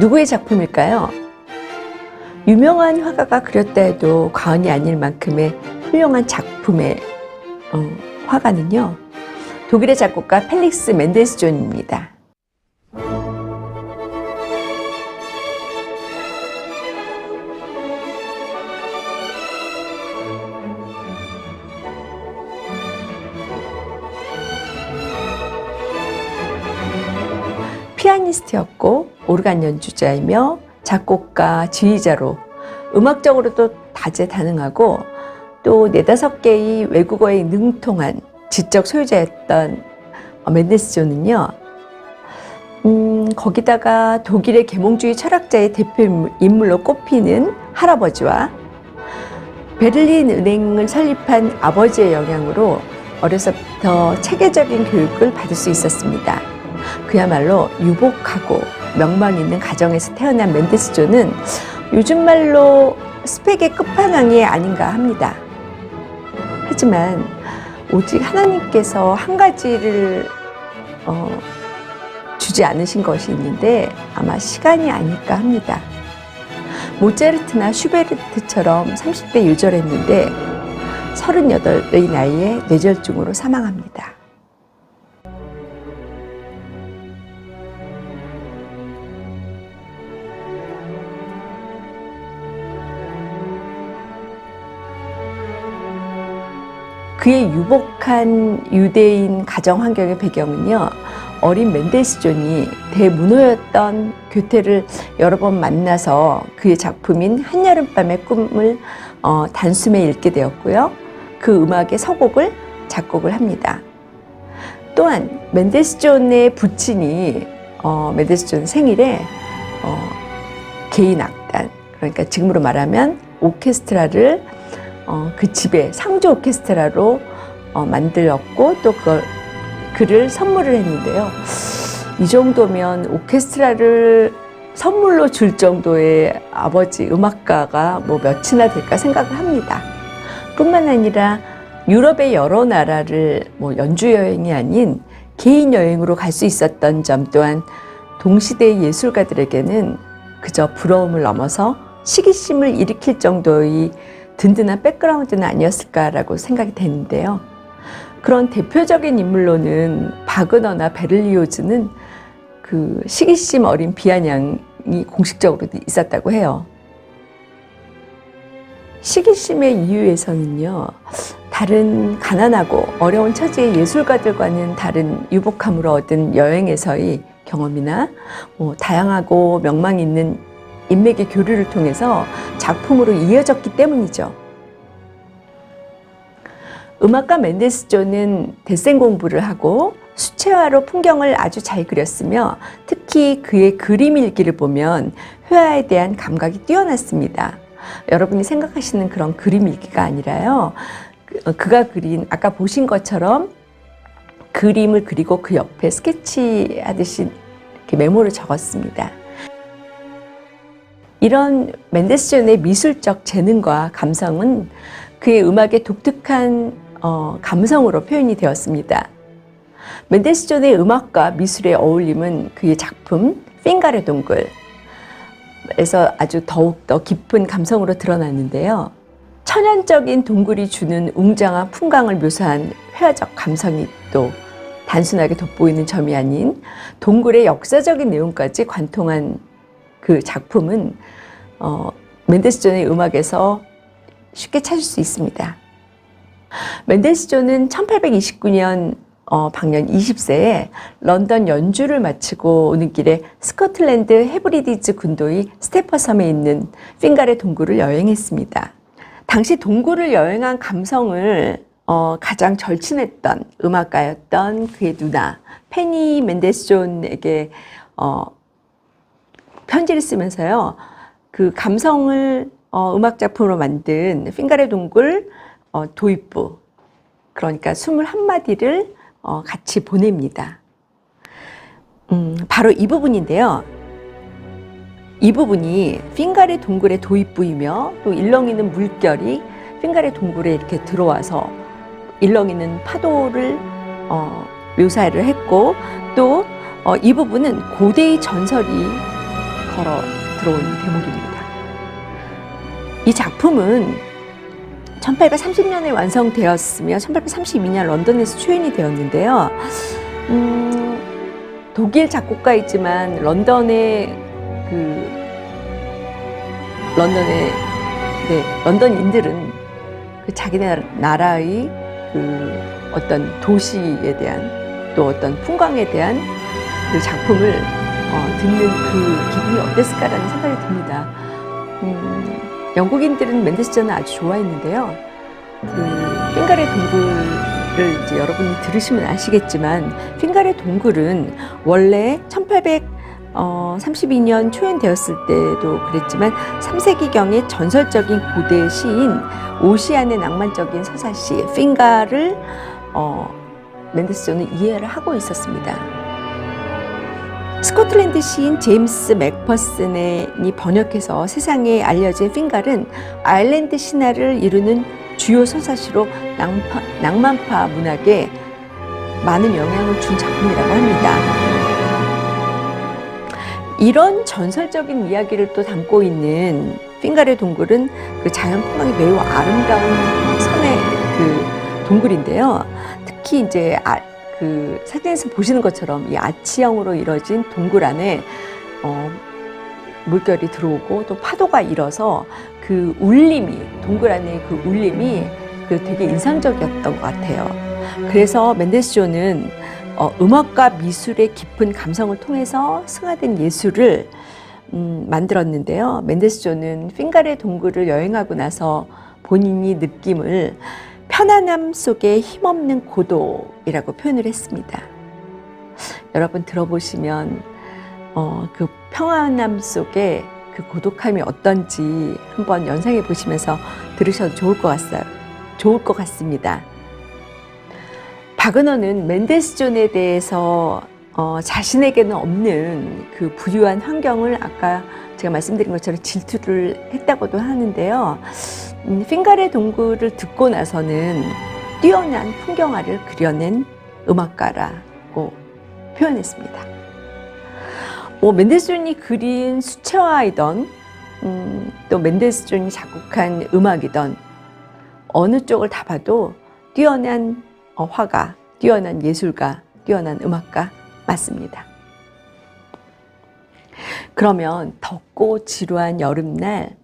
누구의 작품일까요? 유명한 화가가 그렸다 해도 과언이 아닐 만큼의 훌륭한 작품의 화가는요, 독일의 작곡가 펠릭스 멘델스존입니다. 피아니스트였고 오르간 연주자이며 작곡가, 지휘자로 음악적으로도 다재다능하고 또 4-5개의 외국어에 능통한 지적 소유자였던 멘델스존은요, 거기다가 독일의 계몽주의 철학자의 대표 인물로 꼽히는 할아버지와 베를린 은행을 설립한 아버지의 영향으로 어려서부터 체계적인 교육을 받을 수 있었습니다. 그야말로 유복하고 명망 있는 가정에서 태어난 멘델스존은 요즘 말로 스펙의 끝판왕이 아닌가 합니다. 하지만 오직 하나님께서 한 가지를 주지 않으신 것이 있는데 아마 시간이 아닐까 합니다. 모차르트나 슈베르트처럼 30대 유절했는데 38의 나이에 뇌졸중으로 사망합니다. 그의 유복한 유대인 가정 환경의 배경은요, 어린 멘델스존이 대문호였던 교태를 여러 번 만나서 그의 작품인 한여름밤의 꿈을 단숨에 읽게 되었고요. 그 음악의 서곡을 작곡을 합니다. 또한 멘델스존의 부친이 멘델스존 생일에 개인 악단, 그러니까 지금으로 말하면 오케스트라를 그 집에 상주 오케스트라로 만들었고 또 그를 선물을 했는데요. 이 정도면 오케스트라를 선물로 줄 정도의 아버지 음악가가 뭐 몇이나 될까 생각을 합니다. 뿐만 아니라 유럽의 여러 나라를 뭐 연주 여행이 아닌 개인 여행으로 갈 수 있었던 점 또한 동시대의 예술가들에게는 그저 부러움을 넘어서 시기심을 일으킬 정도의 든든한 백그라운드는 아니었을까라고 생각이 되는데요. 그런 대표적인 인물로는 바그너나 베를리오즈는 그 시기심 어린 비아냥이 공식적으로 있었다고 해요. 시기심의 이유에서는요, 다른 가난하고 어려운 처지의 예술가들과는 다른 유복함으로 얻은 여행에서의 경험이나 다양하고 명망 있는 인맥의 교류를 통해서 작품으로 이어졌기 때문이죠. 음악가 멘델스존은 데센 공부를 하고 수채화로 풍경을 아주 잘 그렸으며 특히 그의 그림 일기를 보면 회화에 대한 감각이 뛰어났습니다. 여러분이 생각하시는 그런 그림 일기가 아니라요, 그가 그린 아까 보신 것처럼 그림을 그리고 그 옆에 스케치하듯이 이렇게 메모를 적었습니다. 이런 멘델스존의 미술적 재능과 감성은 그의 음악의 독특한 감성으로 표현이 되었습니다. 멘델스존의 음악과 미술의 어울림은 그의 작품 핑가레 동굴에서 아주 더욱더 깊은 감성으로 드러났는데요. 천연적인 동굴이 주는 웅장한 풍광을 묘사한 회화적 감성이 또 단순하게 돋보이는 점이 아닌 동굴의 역사적인 내용까지 관통한 그 작품은 멘델스존의 음악에서 쉽게 찾을 수 있습니다. 멘델스존은 1829년 방년 20세에 런던 연주를 마치고 오는 길에 스코틀랜드 헤브리디즈 군도의 스테퍼 섬에 있는 핑가레 동굴을 여행했습니다. 당시 동굴을 여행한 감성을 가장 절친했던 음악가였던 그의 누나 페니 멘델스존에게 편지를 쓰면서요, 그 감성을 음악 작품으로 만든 핑가레 동굴 도입부, 그러니까 21마디를 같이 보냅니다. 바로 이 부분인데요. 이 부분이 핑가레 동굴의 도입부이며 또 일렁이는 물결이 핑가레 동굴에 이렇게 들어와서 일렁이는 파도를 묘사를 했고 또 이 부분은 고대의 전설이 걸어 들어온 대목입니다. 이 작품은 1830년에 완성되었으며 1832년 런던에서 초연이 되었는데요. 독일 작곡가이지만 런던인들은 그 자기네 나라의 그 어떤 도시에 대한 또 어떤 풍광에 대한 그 작품을 듣는 그 기분이 어땠을까라는 생각이 듭니다. 영국인들은 맨델스존을 아주 좋아했는데요. 그 핑가레 동굴을 이제 여러분이 들으시면 아시겠지만 핑가레 동굴은 원래 1832년 초연되었을 때도 그랬지만 3세기경의 전설적인 고대 시인 오시안의 낭만적인 서사시 핑가를 맨델스존은 이해를 하고 있었습니다. 스코틀랜드 시인 제임스 맥퍼슨이 번역해서 세상에 알려진 핑갈은 아일랜드 신화를 이루는 주요 서사시로 낭만파 문학에 많은 영향을 준 작품이라고 합니다. 이런 전설적인 이야기를 또 담고 있는 핑갈의 동굴은 그 자연 풍광이 매우 아름다운 섬의 그 동굴인데요. 특히 이제 그 사진에서 보시는 것처럼 이 아치형으로 이루어진 동굴 안에 물결이 들어오고 또 파도가 일어서 그 울림이 동굴 안에 그 울림이 되게 인상적이었던 것 같아요. 그래서 맨델스존은 음악과 미술의 깊은 감성을 통해서 승화된 예술을 만들었는데요. 맨델스존은 핑갈의 동굴을 여행하고 나서 본인이 느낌을 편안함 속에 힘없는 고독이라고 표현을 했습니다. 여러분 들어보시면 그 평안함 속에 그 고독함이 어떤지 한번 연상해 보시면서 들으셔도 좋을 것 같습니다. 바그너는 맨델스존에 대해서 자신에게는 없는 그 부유한 환경을 아까 제가 말씀드린 것처럼 질투를 했다고도 하는데요. 핑갈의 동굴을 듣고 나서는 뛰어난 풍경화를 그려낸 음악가라고 표현했습니다. 맨델스존이 그린 수채화이던 또 맨델스존이 작곡한 음악이던 어느 쪽을 다 봐도 뛰어난 화가, 뛰어난 예술가, 뛰어난 음악가 맞습니다. 그러면 덥고 지루한 여름날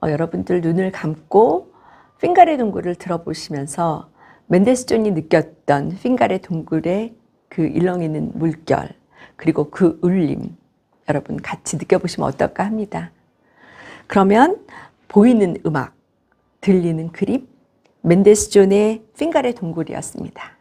여러분들 눈을 감고 핑갈의 동굴을 들어보시면서 맨델스존이 느꼈던 핑갈의 동굴의 그 일렁이는 물결 그리고 그 울림 여러분 같이 느껴보시면 어떨까 합니다. 그러면 보이는 음악, 들리는 그림 맨델스존의 핑갈의 동굴이었습니다.